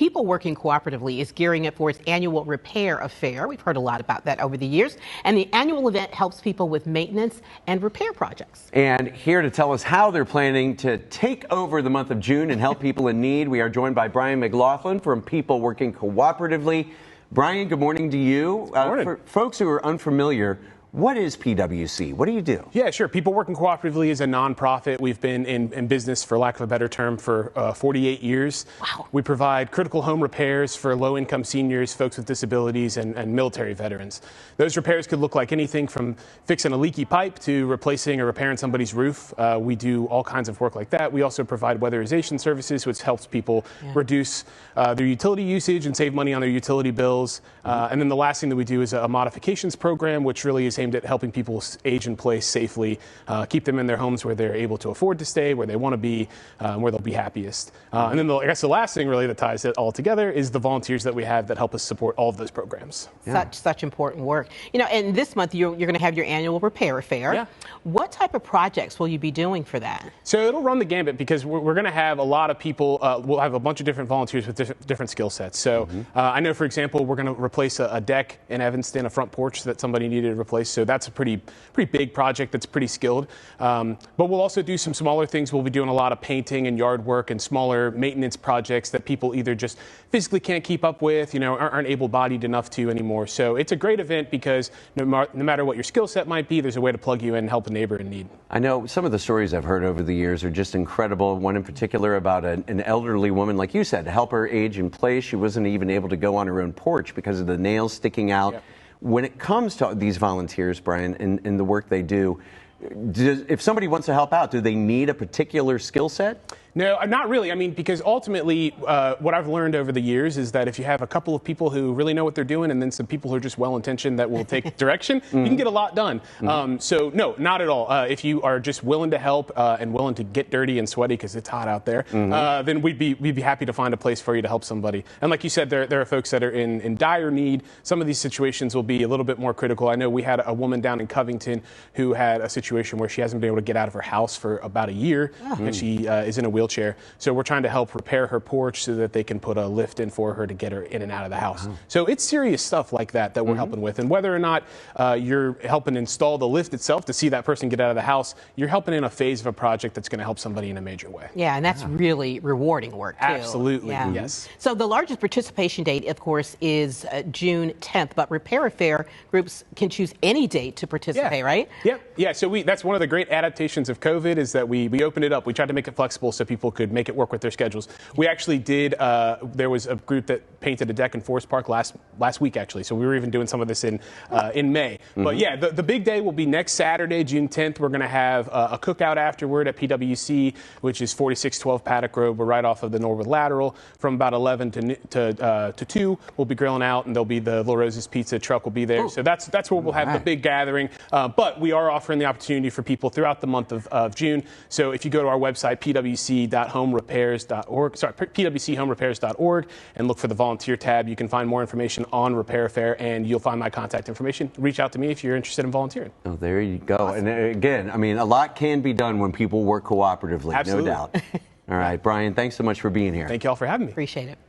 People Working Cooperatively is gearing up for its annual repair affair. We've heard a lot about that over the years. And the annual event helps people with maintenance and repair projects. And here to tell us how they're planning to take over the month of June and help people in need, we are joined by Brian McLaughlin from People Working Cooperatively. Brian, good morning to you. Good morning. For folks who are unfamiliar, what is PWC? What do you do? Yeah, sure. People Working Cooperatively is a nonprofit. We've been in business, for lack of a better term, for 48 years. Wow. We provide critical home repairs for low-income seniors, folks with disabilities, and military veterans. Those repairs could look like anything from fixing a leaky pipe to replacing or repairing somebody's roof. We do all kinds of work like that. We also provide weatherization services, which helps people reduce their utility usage and save money on their utility bills. And then the last thing that we do is a modifications program, which really is aimed at helping people age in place safely, keep them in their homes where they're able to afford to stay, where they want to be, where they'll be happiest. And then I guess the last thing really that ties it all together is the volunteers that we have that help us support all of those programs. Yeah. Such important work. You know, and this month you're going to have your annual repair affair. Yeah. What type of projects will you be doing for that? So it'll run the gambit because we're going to have a lot of people. We'll have a bunch of different volunteers with different skill sets. So I know, for example, we're going to replace a deck in Evanston, a front porch that somebody needed to replace. So that's a pretty big project that's pretty skilled. But we'll also do some smaller things. We'll be doing a lot of painting and yard work and smaller maintenance projects that people either just physically can't keep up with, aren't able-bodied enough to anymore. So it's a great event because no matter what your skill set might be, there's a way to plug you in and help a neighbor in need. I know some of the stories I've heard over the years are just incredible. One in particular about an elderly woman, like you said, to help her age in place. She wasn't even able to go on her own porch because of the nails sticking out. Yep. When it comes to these volunteers, Brian, in the work they do, if somebody wants to help out, do they need a particular skill set? No, not really. I mean, because ultimately what I've learned over the years is that if you have a couple of people who really know what they're doing and then some people who are just well-intentioned that will take direction, you can get a lot done. So no, not at all. If you are just willing to help and willing to get dirty and sweaty because it's hot out there, then we'd be happy to find a place for you to help somebody. And like you said, there are folks that are in dire need. Some of these situations will be a little bit more critical. I know we had a woman down in Covington who had a situation where she hasn't been able to get out of her house for about a year, and she is in a wheelchair. So we're trying to help repair her porch so that they can put a lift in for her to get her in and out of the house. So it's serious stuff like that we're helping with. And whether or not you're helping install the lift itself to see that person get out of the house, you're helping in a phase of a project that's going to help somebody in a major way. Yeah, and that's really rewarding work, too. Absolutely, yes. So the largest participation date, of course, is June 10th, but repair affair groups can choose any date to participate, right? Yeah, so that's one of the great adaptations of COVID is that we opened it up. We tried to make it flexible so people could make it work with their schedules. We actually did, there was a group that painted a deck in Forest Park last week, actually. So we were even doing some of this in May. But yeah, the big day will be next Saturday, June 10th. We're going to have a cookout afterward at PWC, which is 4612 Paddock Road. We're right off of the Norwood Lateral. From about 11 to 2, we'll be grilling out, and there'll be the Little Roses Pizza truck will be there. So that's where we'll have the big gathering. But we are offering the opportunity for people throughout the month of June. So if you go to our website, pwchomerepairs.org, and look for the volunteer tab, you can find more information on Repair Affair, and you'll find my contact information. Reach out to me if you're interested in volunteering. Oh, there you go. Awesome. And again, I mean, a lot can be done when people work cooperatively, Absolutely. no doubt. All right, Brian, thanks so much for being here. Thank you all for having me. Appreciate it.